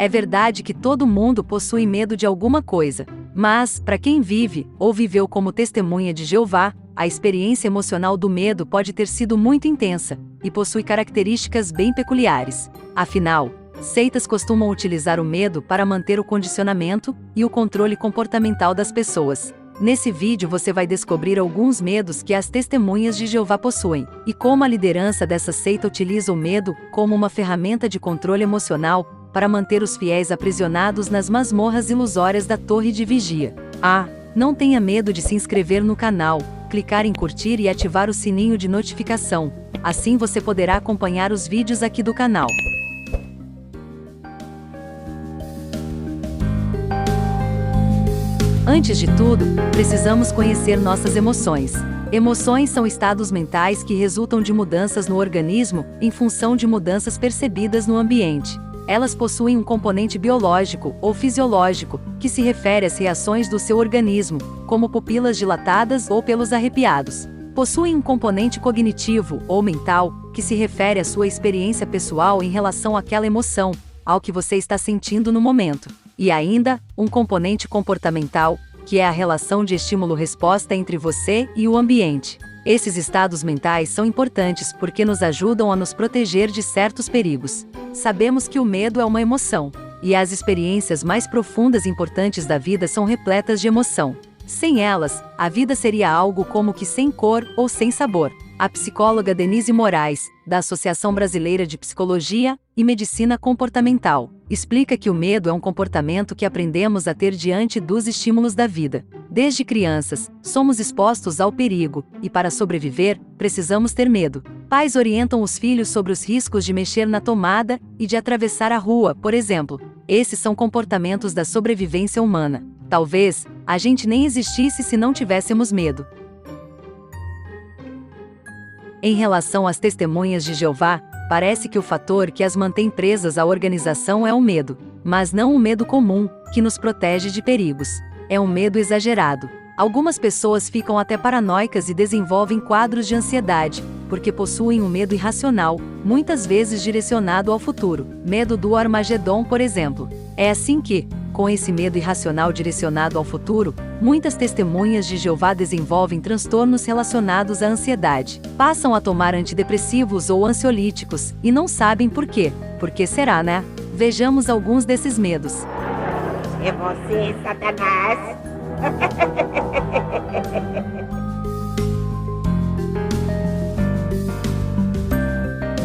É verdade que todo mundo possui medo de alguma coisa, mas, para quem vive, ou viveu como testemunha de Jeová, a experiência emocional do medo pode ter sido muito intensa, e possui características bem peculiares. Afinal, seitas costumam utilizar o medo para manter o condicionamento e o controle comportamental das pessoas. Nesse vídeo você vai descobrir alguns medos que as testemunhas de Jeová possuem, e como a liderança dessa seita utiliza o medo como uma ferramenta de controle emocional para manter os fiéis aprisionados nas masmorras ilusórias da torre de vigia. Não tenha medo de se inscrever no canal, clicar em curtir e ativar o sininho de notificação. Assim você poderá acompanhar os vídeos aqui do canal. Antes de tudo, precisamos conhecer nossas emoções. Emoções são estados mentais que resultam de mudanças no organismo em função de mudanças percebidas no ambiente. Elas possuem um componente biológico ou fisiológico, que se refere às reações do seu organismo, como pupilas dilatadas ou pelos arrepiados. Possuem um componente cognitivo ou mental, que se refere à sua experiência pessoal em relação àquela emoção, ao que você está sentindo no momento. E ainda, um componente comportamental, que é a relação de estímulo-resposta entre você e o ambiente. Esses estados mentais são importantes porque nos ajudam a nos proteger de certos perigos. Sabemos que o medo é uma emoção, e as experiências mais profundas e importantes da vida são repletas de emoção. Sem elas, a vida seria algo como que sem cor ou sem sabor. A psicóloga Denise Moraes, da Associação Brasileira de Psicologia e Medicina Comportamental, explica que o medo é um comportamento que aprendemos a ter diante dos estímulos da vida. Desde crianças, somos expostos ao perigo, e para sobreviver, precisamos ter medo. Pais orientam os filhos sobre os riscos de mexer na tomada e de atravessar a rua, por exemplo. Esses são comportamentos da sobrevivência humana. Talvez, a gente nem existisse se não tivéssemos medo. Em relação às testemunhas de Jeová, parece que o fator que as mantém presas à organização é o medo, mas não o medo comum, que nos protege de perigos. É um medo exagerado. Algumas pessoas ficam até paranoicas e desenvolvem quadros de ansiedade, porque possuem um medo irracional, muitas vezes direcionado ao futuro. Medo do Armagedon, por exemplo. É assim que, com esse medo irracional direcionado ao futuro, muitas testemunhas de Jeová desenvolvem transtornos relacionados à ansiedade. Passam a tomar antidepressivos ou ansiolíticos, e não sabem por quê. Por que será, né? Vejamos alguns desses medos. É você, Satanás!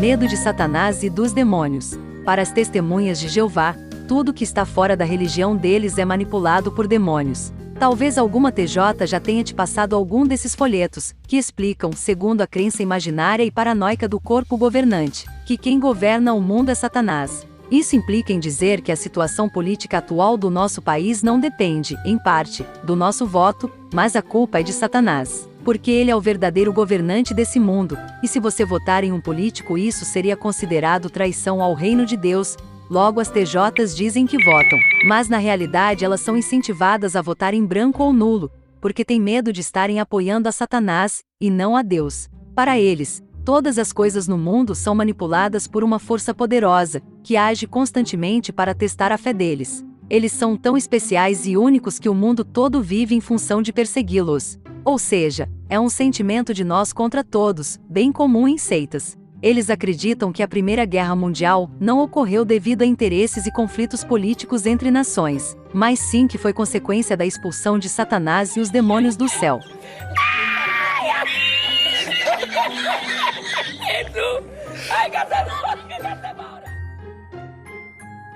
Medo de Satanás e dos demônios. Para as testemunhas de Jeová, tudo que está fora da religião deles é manipulado por demônios. Talvez alguma TJ já tenha te passado algum desses folhetos, que explicam, segundo a crença imaginária e paranoica do corpo governante, que quem governa o mundo é Satanás. Isso implica em dizer que a situação política atual do nosso país não depende, em parte, do nosso voto, mas a culpa é de Satanás. Porque ele é o verdadeiro governante desse mundo, e se você votar em um político isso seria considerado traição ao reino de Deus. Logo as TJs dizem que votam, mas na realidade elas são incentivadas a votar em branco ou nulo, porque têm medo de estarem apoiando a Satanás, e não a Deus. Para eles, todas as coisas no mundo são manipuladas por uma força poderosa, que age constantemente para testar a fé deles. Eles são tão especiais e únicos que o mundo todo vive em função de persegui-los. Ou seja, é um sentimento de nós contra todos, bem comum em seitas. Eles acreditam que a Primeira Guerra Mundial não ocorreu devido a interesses e conflitos políticos entre nações, mas sim que foi consequência da expulsão de Satanás e os demônios do céu.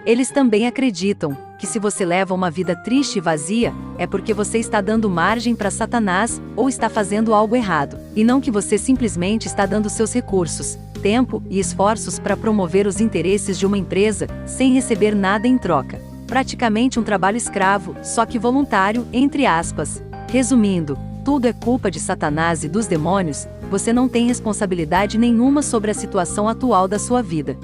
Eles também acreditam que se você leva uma vida triste e vazia, é porque você está dando margem para Satanás ou está fazendo algo errado, e não que você simplesmente está dando seus recursos, tempo e esforços para promover os interesses de uma empresa, sem receber nada em troca. Praticamente um trabalho escravo, só que voluntário, entre aspas. Resumindo, tudo é culpa de Satanás e dos demônios, você não tem responsabilidade nenhuma sobre a situação atual da sua vida.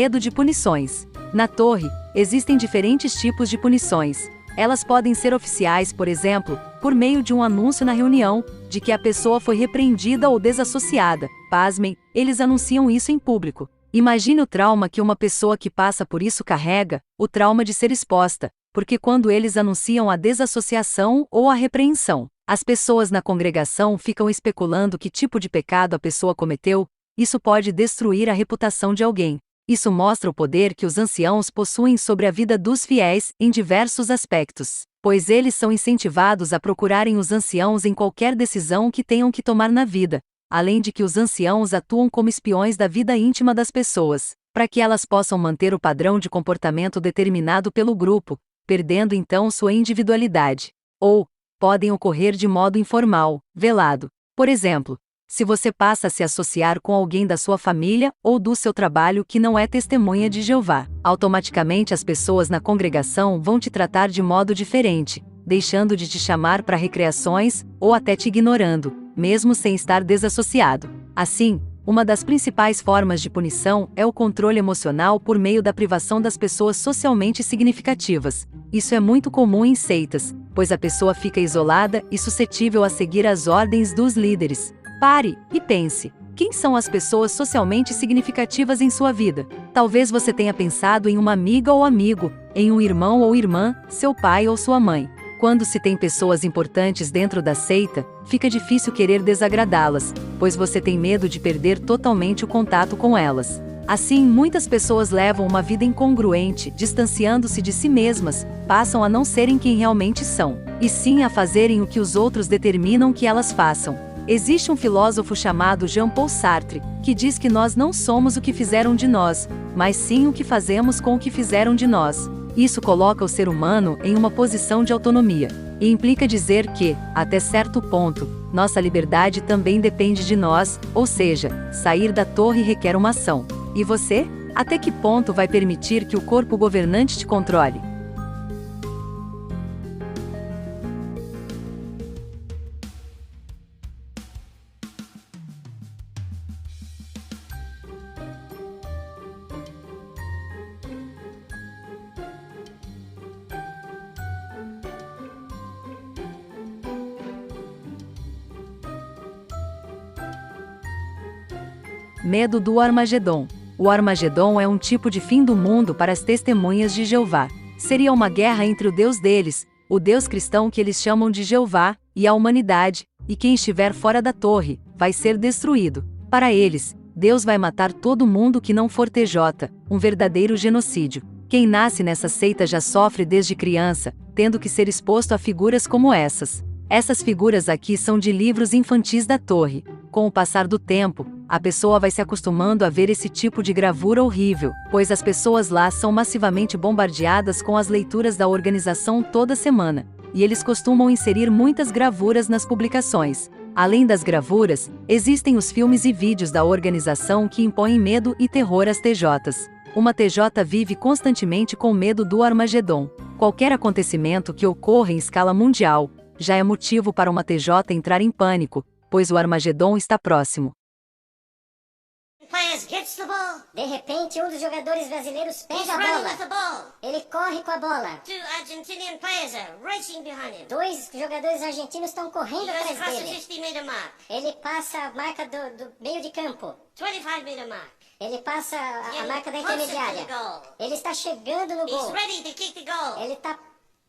Medo de punições. Na torre, existem diferentes tipos de punições. Elas podem ser oficiais, por exemplo, por meio de um anúncio na reunião, de que a pessoa foi repreendida ou desassociada. Pasmem, eles anunciam isso em público. Imagine o trauma que uma pessoa que passa por isso carrega, o trauma de ser exposta, porque quando eles anunciam a desassociação ou a repreensão, as pessoas na congregação ficam especulando que tipo de pecado a pessoa cometeu. Isso pode destruir a reputação de alguém. Isso mostra o poder que os anciãos possuem sobre a vida dos fiéis, em diversos aspectos, pois eles são incentivados a procurarem os anciãos em qualquer decisão que tenham que tomar na vida, além de que os anciãos atuam como espiões da vida íntima das pessoas, para que elas possam manter o padrão de comportamento determinado pelo grupo, perdendo então sua individualidade. Ou, podem ocorrer de modo informal, velado. Por exemplo, se você passa a se associar com alguém da sua família ou do seu trabalho que não é testemunha de Jeová, automaticamente as pessoas na congregação vão te tratar de modo diferente, deixando de te chamar para recreações, ou até te ignorando, mesmo sem estar desassociado. Assim, uma das principais formas de punição é o controle emocional por meio da privação das pessoas socialmente significativas. Isso é muito comum em seitas, pois a pessoa fica isolada e suscetível a seguir as ordens dos líderes. Pare e pense. Quem são as pessoas socialmente significativas em sua vida? Talvez você tenha pensado em uma amiga ou amigo, em um irmão ou irmã, seu pai ou sua mãe. Quando se tem pessoas importantes dentro da seita, fica difícil querer desagradá-las, pois você tem medo de perder totalmente o contato com elas. Assim, muitas pessoas levam uma vida incongruente, distanciando-se de si mesmas, passam a não serem quem realmente são, e sim a fazerem o que os outros determinam que elas façam. Existe um filósofo chamado Jean-Paul Sartre, que diz que nós não somos o que fizeram de nós, mas sim o que fazemos com o que fizeram de nós. Isso coloca o ser humano em uma posição de autonomia, e implica dizer que, até certo ponto, nossa liberdade também depende de nós, ou seja, sair da torre requer uma ação. E você? Até que ponto vai permitir que o corpo governante te controle? Medo do Armagedon. O Armagedon é um tipo de fim do mundo para as testemunhas de Jeová. Seria uma guerra entre o Deus deles, o Deus cristão que eles chamam de Jeová, e a humanidade, e quem estiver fora da torre, vai ser destruído. Para eles, Deus vai matar todo mundo que não for TJ, um verdadeiro genocídio. Quem nasce nessa seita já sofre desde criança, tendo que ser exposto a figuras como essas. Essas figuras aqui são de livros infantis da torre. Com o passar do tempo, a pessoa vai se acostumando a ver esse tipo de gravura horrível, pois as pessoas lá são massivamente bombardeadas com as leituras da organização toda semana, e eles costumam inserir muitas gravuras nas publicações. Além das gravuras, existem os filmes e vídeos da organização que impõem medo e terror às TJs. Uma TJ vive constantemente com medo do Armagedon. Qualquer acontecimento que ocorra em escala mundial já é motivo para uma TJ entrar em pânico, pois o Armagedon está próximo. De repente, um dos jogadores brasileiros pega a bola. Ele corre com a bola. Dois jogadores argentinos estão correndo atrás dele. Ele passa a marca do meio de campo. Ele passa a marca da intermediária. Ele está chegando no gol. Ele está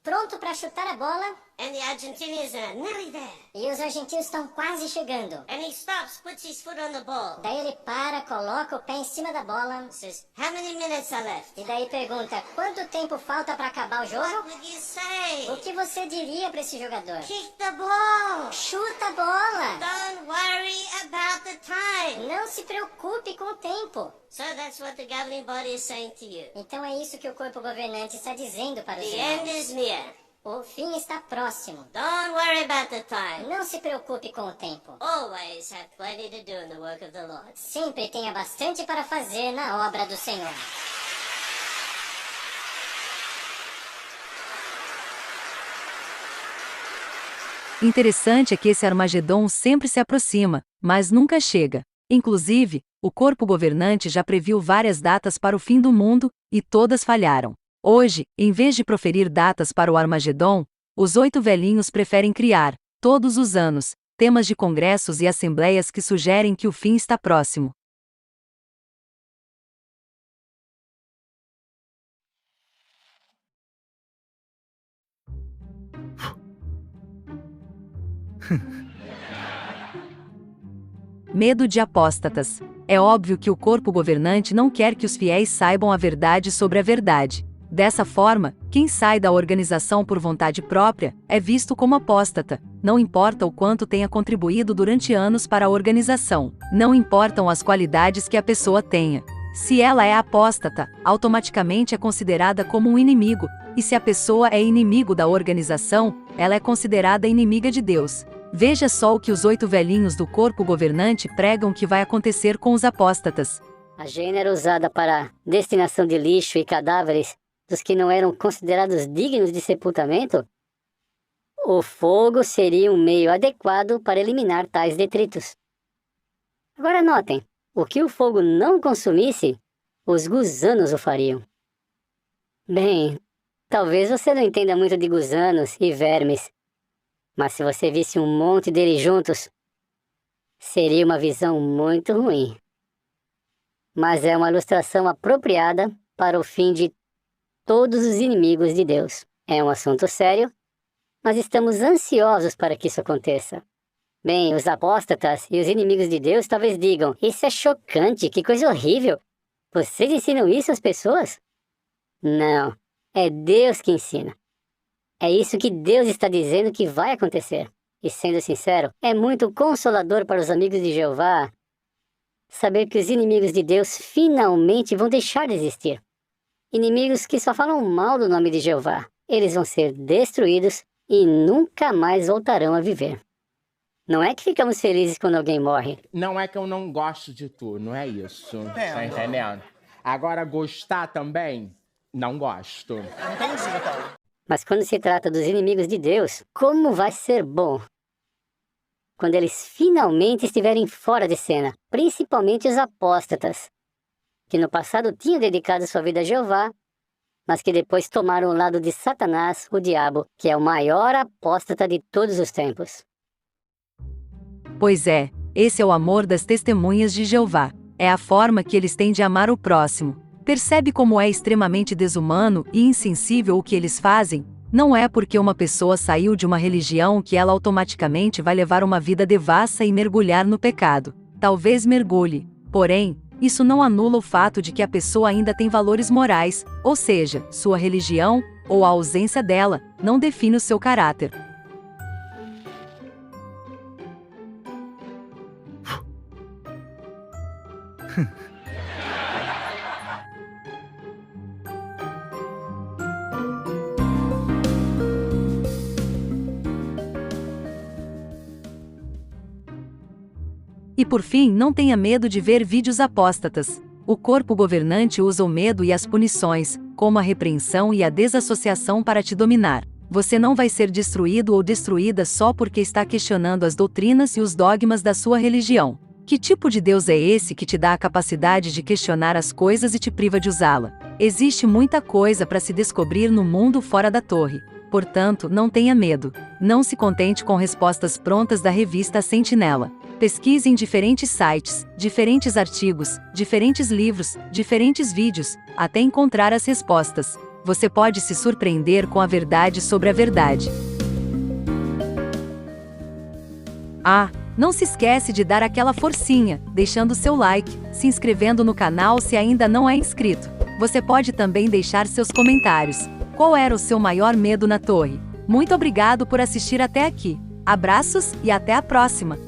pronto para chutar a bola. And the Argentinians are nearly there. E os argentinos estão quase chegando. And he stops, puts his foot on the ball. Daí ele para, coloca o pé em cima da bola. Says, how many minutes are left? E daí pergunta, quanto tempo falta para acabar o jogo? What would you say? O que você diria para esse jogador? Kick the ball. Chuta a bola. Don't worry about the time. Não se preocupe com o tempo. So that's what the governing body is saying to you. Então é isso que o corpo governante está dizendo para os The irmãos. end is near. O fim está próximo. Don't worry about the time. Não se preocupe com o tempo. Always have plenty to do in the work of the Lord. Sempre tenha bastante para fazer na obra do Senhor. Interessante é que esse Armagedon sempre se aproxima, mas nunca chega. Inclusive, O corpo governante já previu várias datas para o fim do mundo, e todas falharam. Hoje, em vez de proferir datas para o Armagedon, os 8 velhinhos preferem criar, todos os anos, temas de congressos e assembleias que sugerem que o fim está próximo. Medo de apóstatas. É óbvio que o corpo governante não quer que os fiéis saibam a verdade sobre a verdade. Dessa forma, quem sai da organização por vontade própria é visto como apóstata, não importa o quanto tenha contribuído durante anos para a organização, não importam as qualidades que a pessoa tenha. Se ela é apóstata, automaticamente é considerada como um inimigo, e se a pessoa é inimigo da organização, ela é considerada inimiga de Deus. Veja só o que os 8 velhinhos do corpo governante pregam que vai acontecer com os apóstatas. A gênero era usada para destinação de lixo e cadáveres dos que não eram considerados dignos de sepultamento. O fogo seria um meio adequado para eliminar tais detritos. Agora notem, o que o fogo não consumisse, os gusanos o fariam. Bem, talvez você não entenda muito de gusanos e vermes, mas se você visse um monte deles juntos, seria uma visão muito ruim. Mas é uma ilustração apropriada para o fim de todos os inimigos de Deus. É um assunto sério, mas estamos ansiosos para que isso aconteça. Bem, os apóstatas e os inimigos de Deus talvez digam: isso é chocante, que coisa horrível. Vocês ensinam isso às pessoas? Não, é Deus que ensina. É isso que Deus está dizendo que vai acontecer. E sendo sincero, é muito consolador para os amigos de Jeová saber que os inimigos de Deus finalmente vão deixar de existir. Inimigos que só falam mal do nome de Jeová. Eles vão ser destruídos e nunca mais voltarão a viver. Não é que ficamos felizes quando alguém morre. Não é que eu não gosto de tu, não é isso. Tá entendendo? Agora, gostar também, não gosto. Entendi, então. Mas quando se trata dos inimigos de Deus, como vai ser bom quando eles finalmente estiverem fora de cena, principalmente os apóstatas, que no passado tinham dedicado sua vida a Jeová, mas que depois tomaram o lado de Satanás, o diabo, que é o maior apóstata de todos os tempos. Pois é, esse é o amor das testemunhas de Jeová. É a forma que eles têm de amar o próximo. Percebe como é extremamente desumano e insensível o que eles fazem? Não é porque uma pessoa saiu de uma religião que ela automaticamente vai levar uma vida devassa e mergulhar no pecado. Talvez mergulhe, porém, isso não anula o fato de que a pessoa ainda tem valores morais, ou seja, sua religião, ou a ausência dela, não define o seu caráter. E por fim, não tenha medo de ver vídeos apóstatas. O corpo governante usa o medo e as punições, como a repreensão e a desassociação para te dominar. Você não vai ser destruído ou destruída só porque está questionando as doutrinas e os dogmas da sua religião. Que tipo de Deus é esse que te dá a capacidade de questionar as coisas e te priva de usá-la? Existe muita coisa para se descobrir no mundo fora da torre. Portanto, não tenha medo. Não se contente com respostas prontas da revista Sentinela. Pesquise em diferentes sites, diferentes artigos, diferentes livros, diferentes vídeos, até encontrar as respostas. Você pode se surpreender com a verdade sobre a verdade. Não se esquece de dar aquela forcinha, deixando seu like, se inscrevendo no canal se ainda não é inscrito. Você pode também deixar seus comentários. Qual era o seu maior medo na torre? Muito obrigado por assistir até aqui. Abraços e até a próxima!